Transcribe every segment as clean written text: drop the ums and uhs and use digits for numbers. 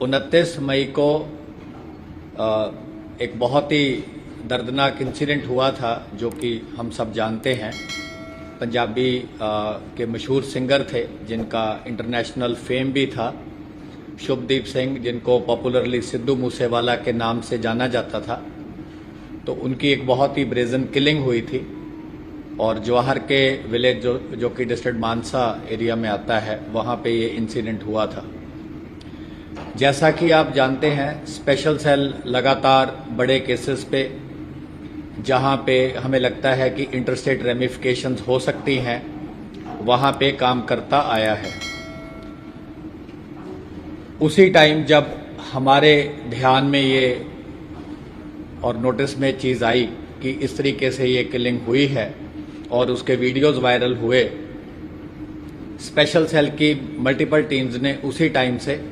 29 मई को एक बहुत ही दर्दनाक इंसिडेंट हुआ था जो कि हम सब जानते हैं। पंजाबी के मशहूर सिंगर थे जिनका इंटरनेशनल फेम भी था, शुभदीप सिंह, जिनको पॉपुलरली सिद्धू मूसेवाला के नाम से जाना जाता था। तो उनकी एक बहुत ही ब्रेजन किलिंग हुई थी और जवाहर के विलेज जो कि डिस्ट्रिक्ट मानसा एरिया में आता है, वहाँ पे ये इंसिडेंट हुआ था। जैसा कि आप जानते हैं, स्पेशल सेल लगातार बड़े केसेस पे, जहां पे हमें लगता है कि इंटरस्टेट रेमिफिकेशंस हो सकती हैं, वहां पे काम करता आया है। उसी टाइम जब हमारे ध्यान में ये और नोटिस में चीज़ आई कि इस तरीके से ये किलिंग हुई है और उसके वीडियोस वायरल हुए, स्पेशल सेल की मल्टीपल टीम्स ने उसी टाइम से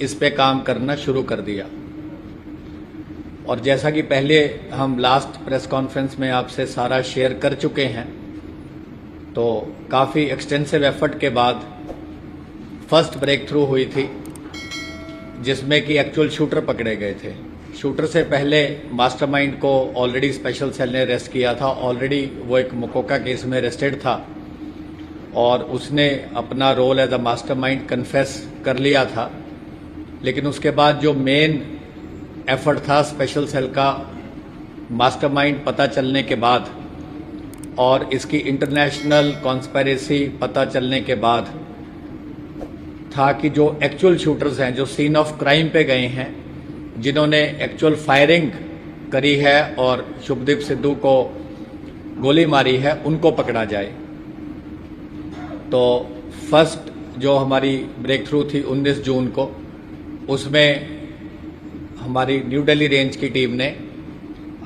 इस पे काम करना शुरू कर दिया। और जैसा कि पहले हम लास्ट प्रेस कॉन्फ्रेंस में आपसे सारा शेयर कर चुके हैं, तो काफ़ी एक्सटेंसिव एफर्ट के बाद फर्स्ट ब्रेक थ्रू हुई थी जिसमें कि एक्चुअल शूटर पकड़े गए थे। शूटर से पहले मास्टरमाइंड को ऑलरेडी स्पेशल सेल ने अरेस्ट किया था। ऑलरेडी वो एक मुकोका केस में अरेस्टेड था और उसने अपना role as a mastermind confess कर लिया था। लेकिन उसके बाद जो मेन एफर्ट था स्पेशल सेल का, मास्टरमाइंड पता चलने के बाद और इसकी इंटरनेशनल कॉन्स्पिरेसी पता चलने के बाद, था कि जो एक्चुअल शूटर्स हैं, जो सीन ऑफ क्राइम पे गए हैं, जिन्होंने एक्चुअल फायरिंग करी है और शुभदीप सिद्धू को गोली मारी है, उनको पकड़ा जाए। तो फर्स्ट जो हमारी ब्रेक थ्रू थी 19 जून को, उसमें हमारी न्यू दिल्ली रेंज की टीम ने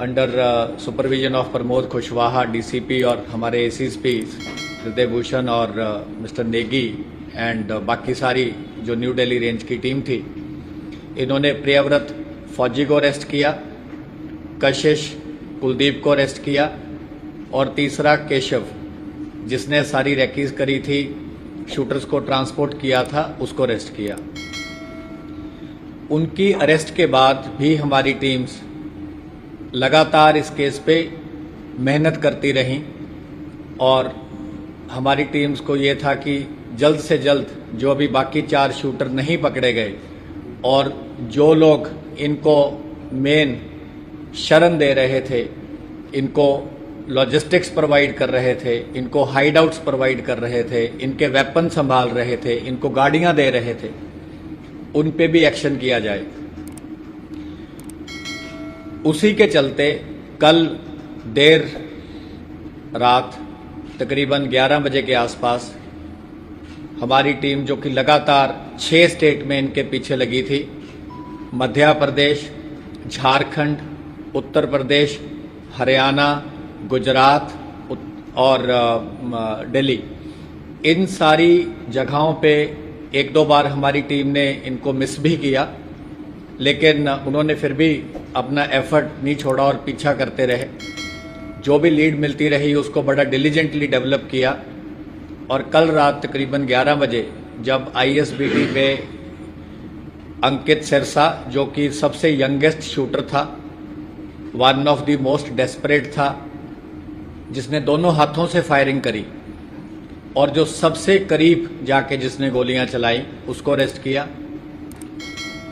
under supervision of Pramod Kushwaha DCP और हमारे एसीएसपी हृदय भूषण और मिस्टर नेगी एंड बाकी सारी जो न्यू दिल्ली रेंज की टीम थी, इन्होंने प्रियव्रत फौजी को अरेस्ट किया, कशिश कुलदीप को अरेस्ट किया और तीसरा केशव, जिसने सारी रैकीज करी थी, शूटर्स को ट्रांसपोर्ट किया था, उसको अरेस्ट किया। उनकी अरेस्ट के बाद भी हमारी टीम्स लगातार इस केस पे मेहनत करती रहीं और हमारी टीम्स को ये था कि जल्द से जल्द जो अभी बाकी 4 शूटर नहीं पकड़े गए और जो लोग इनको मेन शरण दे रहे थे, इनको लॉजिस्टिक्स प्रोवाइड कर रहे थे, इनको हाइड आउट्स प्रोवाइड कर रहे थे, इनके वेपन संभाल रहे थे, इनको गाड़ियां दे रहे थे, उन पे भी एक्शन किया जाए। उसी के चलते कल देर रात तकरीबन 11 बजे के आसपास हमारी टीम, जो कि लगातार 6 स्टेट में इनके पीछे लगी थी, मध्य प्रदेश, झारखंड, उत्तर प्रदेश, हरियाणा, गुजरात और दिल्ली, इन सारी जगहों पे 1-2 बार हमारी टीम ने इनको मिस भी किया, लेकिन उन्होंने फिर भी अपना एफर्ट नहीं छोड़ा और पीछा करते रहे। जो भी लीड मिलती रही उसको बड़ा डिलीजेंटली डेवलप किया और कल रात तकरीबन 11 बजे जब आईएसबीटी पे अंकित सिरसा, जो कि सबसे यंगेस्ट शूटर था, one of the most desperate था, जिसने दोनों हाथों से फायरिंग करी और जो सबसे करीब जाके जिसने गोलियां चलाई, उसको अरेस्ट किया।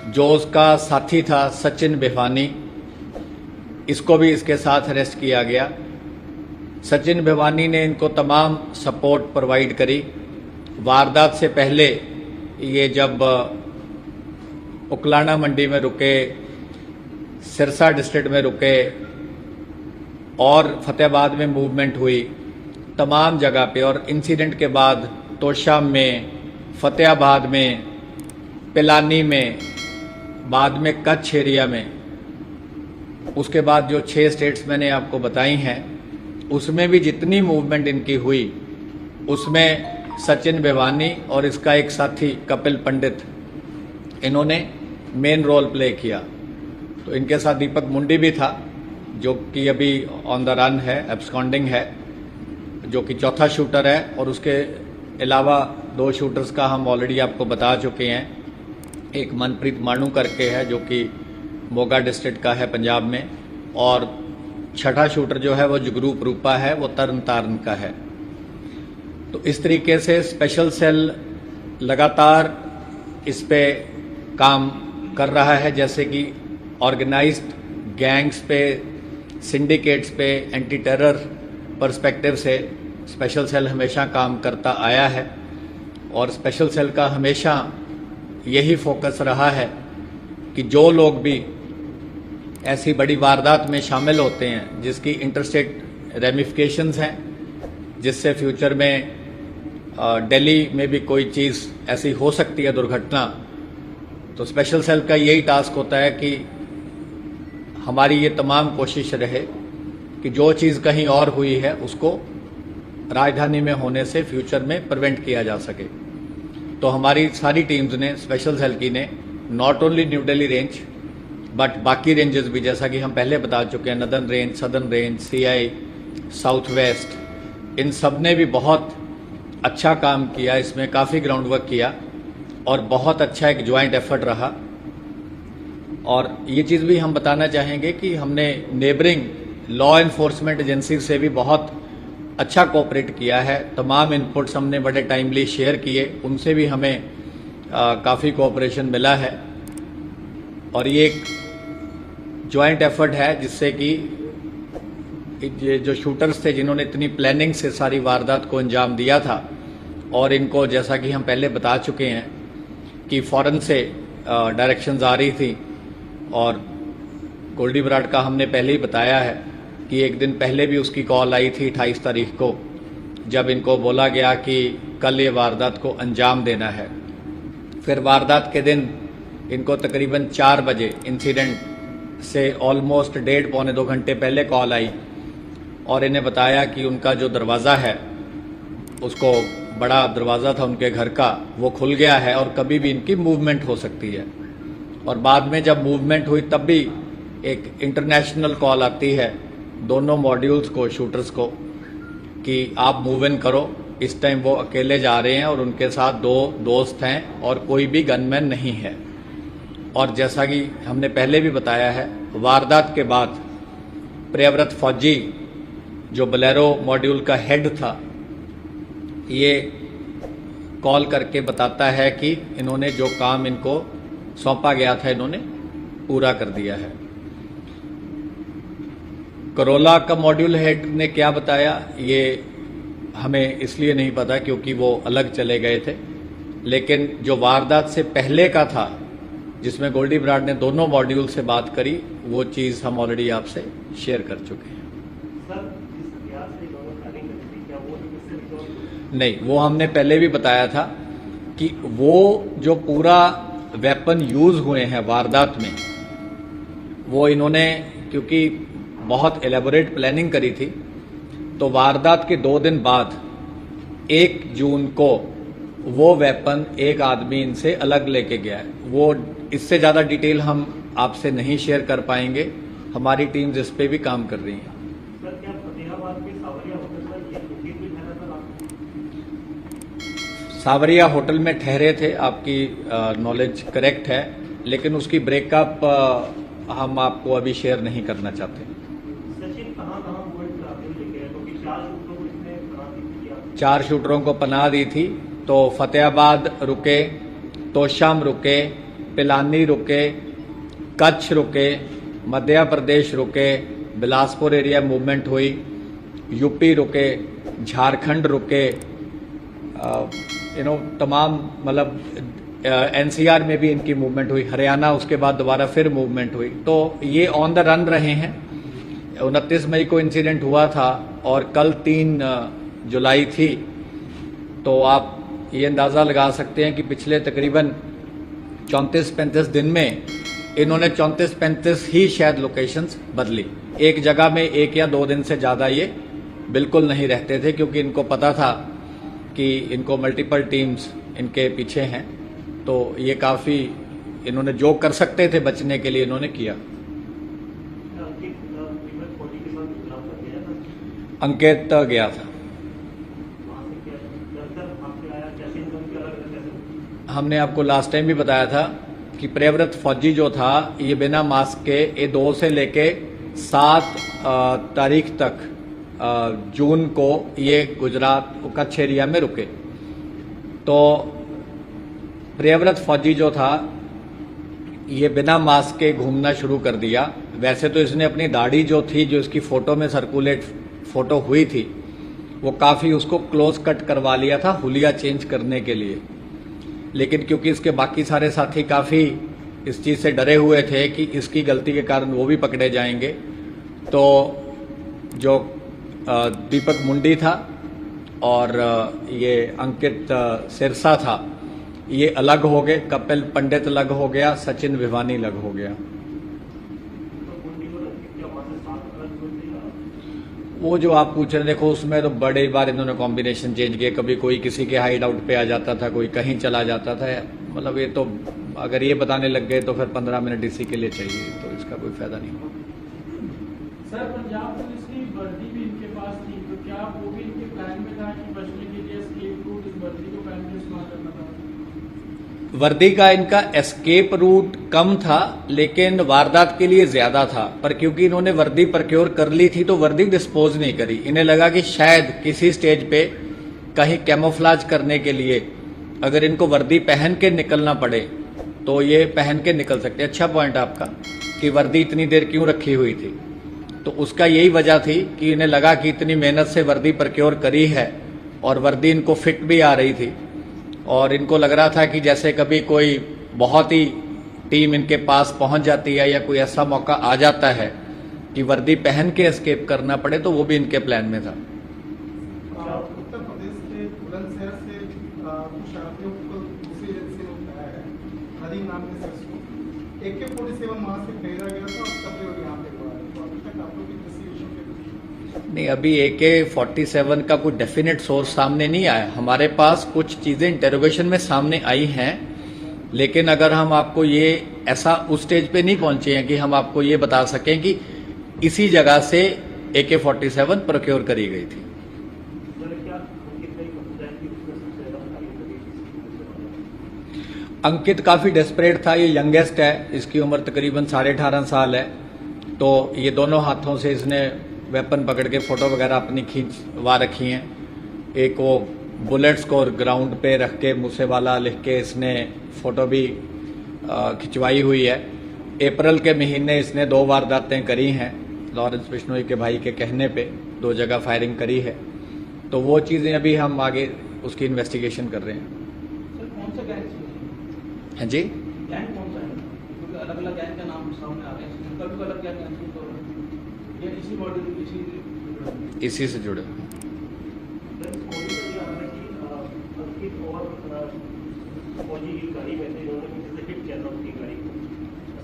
जो उसका साथी था सचिन भिवानी, इसको भी इसके साथ अरेस्ट किया गया। सचिन भिवानी ने इनको तमाम सपोर्ट प्रोवाइड करी। वारदात से पहले ये जब उकलाना मंडी में रुके, सिरसा डिस्ट्रिक्ट में रुके और फतेहाबाद में मूवमेंट हुई, तमाम जगह पे, और इंसिडेंट के बाद तोशाम में, फतेहाबाद में, पिलानी में, बाद में कच्छ एरिया में, उसके बाद जो 6 स्टेट्स मैंने आपको बताई हैं, उसमें भी जितनी मूवमेंट इनकी हुई, उसमें सचिन भिवानी और इसका एक साथी कपिल पंडित, इन्होंने मेन रोल प्ले किया। तो इनके साथ दीपक मुंडी भी था, जो कि अभी ऑन द रन है, एब्सकॉन्डिंग है, जो कि चौथा शूटर है, और उसके अलावा 2 शूटर्स का हम ऑलरेडी आपको बता चुके हैं। एक मनप्रीत मानू करके है जो कि मोगा डिस्ट्रिक्ट का है पंजाब में, और छठा शूटर जो है वो जगरूप रूपा है, वो तरन तारण का है। तो इस तरीके से स्पेशल सेल लगातार इस पे काम कर रहा है, जैसे कि ऑर्गेनाइज्ड गैंग्स पे, सिंडिकेट्स पे, एंटी टेरर पर्सपेक्टिव से स्पेशल सेल हमेशा काम करता आया है। और स्पेशल सेल का हमेशा यही फोकस रहा है कि जो लोग भी ऐसी बड़ी वारदात में शामिल होते हैं जिसकी इंटरस्टेट रेमिफिकेशंस हैं, जिससे फ्यूचर में दिल्ली में भी कोई चीज़ ऐसी हो सकती है, दुर्घटना, तो स्पेशल सेल का यही टास्क होता है कि हमारी ये तमाम कोशिश रहे कि जो चीज़ कहीं और हुई है उसको राजधानी में होने से फ्यूचर में प्रिवेंट किया जा सके। तो हमारी सारी टीम्स ने, स्पेशल सेल की ने, not only New Delhi range but बाकी रेंजेस भी, जैसा कि हम पहले बता चुके हैं, northern range, southern range, CI, south west, इन सब ने भी बहुत अच्छा काम किया, इसमें काफ़ी ग्राउंड वर्क किया और बहुत अच्छा एक ज्वाइंट एफर्ट रहा। और ये चीज़ भी हम बताना चाहेंगे कि हमने नेबरिंग लॉ एनफोर्समेंट एजेंसी से भी बहुत अच्छा कोऑपरेट किया है। तमाम इनपुट्स हमने बड़े टाइमली शेयर किए, उनसे भी हमें काफ़ी कोऑपरेशन मिला है। और ये एक ज्वाइंट एफर्ट है जिससे कि ये जो शूटर्स थे जिन्होंने इतनी प्लानिंग से सारी वारदात को अंजाम दिया था, और इनको जैसा कि हम पहले बता चुके हैं कि फौरन से डायरेक्शंस आ रही थी, और गोल्डी बराड़ का हमने पहले ही बताया है कि एक दिन पहले भी उसकी कॉल आई थी 28 तारीख को, जब इनको बोला गया कि कल ये वारदात को अंजाम देना है। फिर वारदात के दिन इनको तकरीबन 4 बजे इंसिडेंट से ऑलमोस्ट 1.5-2 घंटे पहले कॉल आई और इन्हें बताया कि उनका जो दरवाज़ा है, उसको बड़ा दरवाज़ा था उनके घर का, वो खुल गया है और कभी भी इनकी मूवमेंट हो सकती है। और बाद में जब मूवमेंट हुई तब भी एक इंटरनेशनल कॉल आती है दोनों मॉड्यूल्स को, शूटर्स को, कि आप मूव इन करो। इस टाइम वो अकेले जा रहे हैं और उनके साथ 2 दोस्त हैं और कोई भी गनमैन नहीं है। और जैसा कि हमने पहले भी बताया है, वारदात के बाद प्रियव्रत फौजी जो बोलेरो मॉड्यूल का हेड था, ये कॉल करके बताता है कि इन्होंने जो काम इनको सौंपा गया था इन्होंने पूरा कर दिया है। करोला का मॉड्यूल हेड ने क्या बताया ये हमें इसलिए नहीं पता क्योंकि वो अलग चले गए थे, लेकिन जो वारदात से पहले का था जिसमें गोल्डी बराड़ ने दोनों मॉड्यूल से बात करी, वो चीज़ हम ऑलरेडी आपसे शेयर कर चुके हैं। नहीं, वो हमने पहले भी बताया था कि वो जो पूरा वेपन यूज हुए हैं वारदात में, वो इन्होंने क्योंकि बहुत एलेबोरेट प्लानिंग करी थी, तो वारदात के 2 दिन बाद 1 जून को वो वेपन एक आदमी इनसे अलग लेके गया है। वो इससे ज़्यादा डिटेल हम आपसे नहीं शेयर कर पाएंगे, हमारी टीम्स इस पे भी काम कर रही हैं। सर, क्या फतेहाबाद के सावरिया होटल में ये बुकिंग भी ठहरा था? सावरिया होटल में ठहरे थे, आपकी नॉलेज करेक्ट है, लेकिन उसकी ब्रेकअप हम आपको अभी शेयर नहीं करना चाहते। सचिन कहाँ गोल्ड कराते हुए लेके गए? क्योंकि 4 शूटरों को इसने पनाह दी थी। 4 शूटरों को पनाह दी थी, तो फतेहाबाद रुके, तोशाम रुके, पिलानी रुके, कच्छ रुके, मध्य प्रदेश रुके, बिलासपुर एरिया मूवमेंट हुई, यूपी रुके, झारखंड रुके, तमाम मतलब एनसीआर में भी इनकी मूवमेंट हुई, हरियाणा उसके बाद दोबारा फिर मूवमेंट हुई। तो ये ऑन द रन रहे हैं। 29 मई को इंसिडेंट हुआ था और कल 3 जुलाई थी, तो आप ये अंदाज़ा लगा सकते हैं कि पिछले तकरीबन 34-35 दिन में इन्होंने 34-35 ही शायद लोकेशंस बदली। एक जगह में 1 या 2 दिन से ज़्यादा ये बिल्कुल नहीं रहते थे, क्योंकि इनको पता था कि इनको मल्टीपल टीम्स इनके पीछे हैं। तो ये काफ़ी इन्होंने जो कर सकते थे बचने के लिए इन्होंने किया। अंकित गया था, हमने आपको लास्ट टाइम भी बताया था कि प्रियव्रत फौजी जो था ये बिना मास्क के ये 2 से लेके 7 तारीख तक जून को ये गुजरात कच्छ एरिया में रुके। तो प्रियव्रत फौजी जो था ये बिना मास्क के घूमना शुरू कर दिया। वैसे तो इसने अपनी दाढ़ी जो थी, जो इसकी फोटो में सर्कुलेट फोटो हुई थी, वो काफ़ी उसको क्लोज कट करवा लिया था हुलिया चेंज करने के लिए। लेकिन क्योंकि इसके बाकी सारे साथी काफ़ी इस चीज़ से डरे हुए थे कि इसकी गलती के कारण वो भी पकड़े जाएंगे, तो जो दीपक मुंडी था और ये अंकित सिरसा था, ये अलग हो गए। कपिल पंडित अलग हो गया, सचिन भिवानी अलग हो गया। वो जो आप पूछ रहे हैं, देखो उसमें तो बड़े बार इन्होंने कॉम्बिनेशन चेंज किए। कभी कोई किसी के हाइड आउट पे आ जाता था, कोई कहीं चला जाता था। मतलब ये तो अगर ये बताने लग गए तो फिर 15 मिनट इसी के लिए चाहिए, तो इसका कोई फायदा नहीं होगा। सर, पंजाब पुलिस की वर्दी भी इनके पास थी, तो क्या वो भी इनके प्लान में था कि बचने के लिए एस्केप रूट इस वर्दी को प्लान में इस्तेमाल करना था? वर्दी का इनका एस्केप रूट कम था, लेकिन वारदात के लिए ज्यादा था। पर क्योंकि इन्होंने वर्दी प्रक्योर कर ली थी तो वर्दी डिस्पोज नहीं करी। इन्हें लगा कि शायद किसी स्टेज पे कहीं कैमोफ्लाज करने के लिए अगर इनको वर्दी पहन के निकलना पड़े तो ये पहन के निकल सकते। अच्छा पॉइंट आपका कि वर्दी इतनी देर क्यों रखी हुई थी, तो उसका यही वजह थी कि इन्हें लगा कि इतनी मेहनत से वर्दी प्रक्योर करी है और वर्दी इनको फिट भी आ रही थी, और इनको लग रहा था कि जैसे कभी कोई बहुत ही टीम इनके पास पहुंच जाती है या कोई ऐसा मौका आ जाता है कि वर्दी पहन के एस्केप करना पड़े, तो वो भी इनके प्लान में था। उत्तर प्रदेश के बुलंदशहर से कुछ आरोपियों को दूसरी एजेंसी ने उठाया है, नदीम नाम के शख्स को। AK-47 वहां से खरीदा गया था और तब वो यहाँ पे हुआ है। तो अभी तक आप लोग इन्वेस्टिगेशन के नहीं, अभी AK-47 का कोई डेफिनेट सोर्स सामने नहीं आया। हमारे पास कुछ चीजें इंटरोगेशन में सामने आई हैं, लेकिन अगर हम आपको ये ऐसा उस स्टेज पे नहीं पहुंचे हैं कि हम आपको ये बता सकें कि इसी जगह से AK-47 प्रोक्योर करी गई थी। अंकित काफी डेस्परेट था। ये यंगेस्ट है, इसकी उम्र तकरीबन 18.5 साल है। तो ये दोनों हाथों से इसने वेपन पकड़ के फोटो वगैरह अपनी खींचवा रखी हैं। एक वो बुलेट्स को ग्राउंड पे रख के मुझसे वाला लिख के इसने फोटो भी खिंचवाई हुई है। अप्रैल के महीने इसने 2 वारदातें करी हैं। लॉरेंस बिश्नोई के भाई के कहने पे 2 जगह फायरिंग करी है। तो वो चीज़ें अभी हम आगे उसकी इन्वेस्टिगेशन कर रहे हैं। सर, कौन सा गैंग है? हाँ जी, गैंग कौन सा है? क्योंकि अलग अलग गैंग का नाम सामने आ रहे हैं, उनका भी अलग गैंग महसूस हो रहा है, या इसी मॉडल इसी से जुड़े। फौजी की गाड़ी में थे, इन्होंने किसी से हिट किया था उनकी गाड़ी को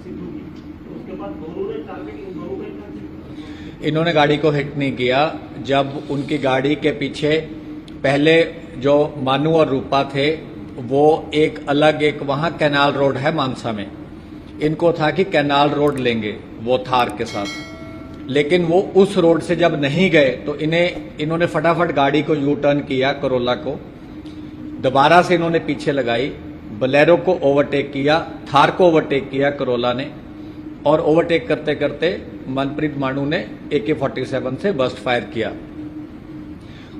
सिद्धू की। तो उसके बाद दोनों ने टारगेट दोनों का इन्होंने गाड़ी को हिट नहीं किया। जब उनकी गाड़ी के पीछे पहले जो मानू और रूपा थे, वो एक अलग एक वहां कैनाल रोड है मानसा में, इनको था कि कैनाल रोड लेंगे वो थार के साथ। लेकिन वो उस रोड से जब नहीं गए तो इन्होंने फटाफट गाड़ी को यू टर्न किया, करोला को दोबारा से इन्होंने पीछे लगाई, बलेरो को ओवरटेक किया, थार को ओवरटेक किया करोला ने, और ओवरटेक करते करते मनप्रीत मानू ने AK-47 से बर्स्ट फायर किया।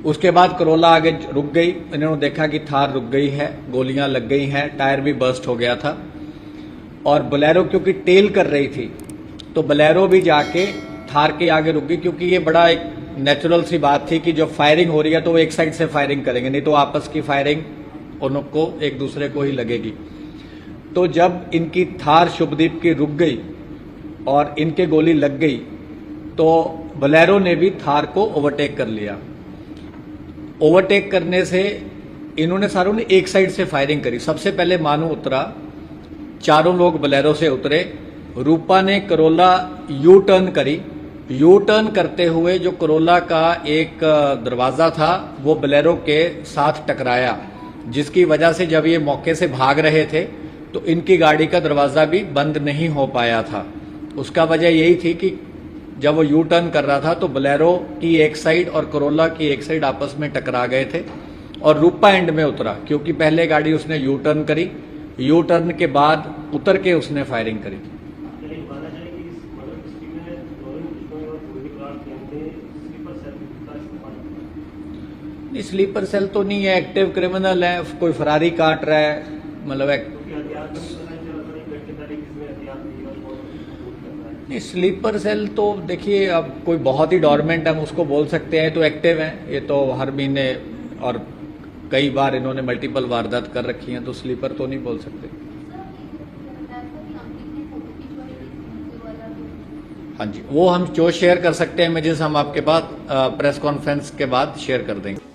उसके बाद करोला आगे रुक गई। इन्होंने देखा कि थार रुक गई है, गोलियां लग गई हैं, टायर भी बर्स्ट हो गया था, और बलेरो क्योंकि टेल कर रही थी तो बलेरो भी जाके थार के आगे रुक गई, क्योंकि ये बड़ा एक नेचुरल सी बात थी कि जो फायरिंग हो रही है तो वो एक साइड से फायरिंग करेंगे, नहीं तो आपस की फायरिंग उनको एक दूसरे को ही लगेगी। तो जब इनकी थार शुभदीप की रुक गई और इनके गोली लग गई तो बलेरो ने भी थार को ओवरटेक कर लिया। ओवरटेक करने से इन्होंने सारों ने एक साइड से फायरिंग करी। सबसे पहले मानू उतरा, चारों लोग बलेरो से उतरे। रूपा ने करोला यू टर्न करी। यू टर्न करते हुए जो करोला का एक दरवाजा था वो बलेरो के साथ टकराया, जिसकी वजह से जब ये मौके से भाग रहे थे तो इनकी गाड़ी का दरवाजा भी बंद नहीं हो पाया था। उसका वजह यही थी कि जब वो यू टर्न कर रहा था तो बलेरो की एक साइड और करोला की एक साइड आपस में टकरा गए थे, और रूपा एंड में उतरा, क्योंकि पहले गाड़ी उसने यू टर्न करी, यू टर्न के बाद उतर के उसने फायरिंग करी थी। लेकिन माना जाए कि इस मर्डर मिस्ट्री में रोहित बिश्नोई और पूर्वी क्रांत ने स्लीपर सेल का इस्तेमाल किया, नहीं, स्लीपर सेल तो नहीं है, एक्टिव क्रिमिनल है, कोई फरारी काट रहा है, मतलब क्योंकि हथियार का भी पता चला था एक घंटे तारीख इसमें हथियार दिया और बहुत करता है। नहीं, स्लीपर सेल तो देखिए अब कोई बहुत ही डॉर्मेंट हम उसको बोल सकते हैं, तो एक्टिव है, ये तो हर महीने और कई बार इन्होंने मल्टीपल वारदात कर रखी हैं, तो स्लीपर तो नहीं बोल सकते। हाँ जी, वो हम जो शेयर कर सकते हैं इमेजेस हम आपके बाद प्रेस कॉन्फ्रेंस के बाद शेयर कर देंगे।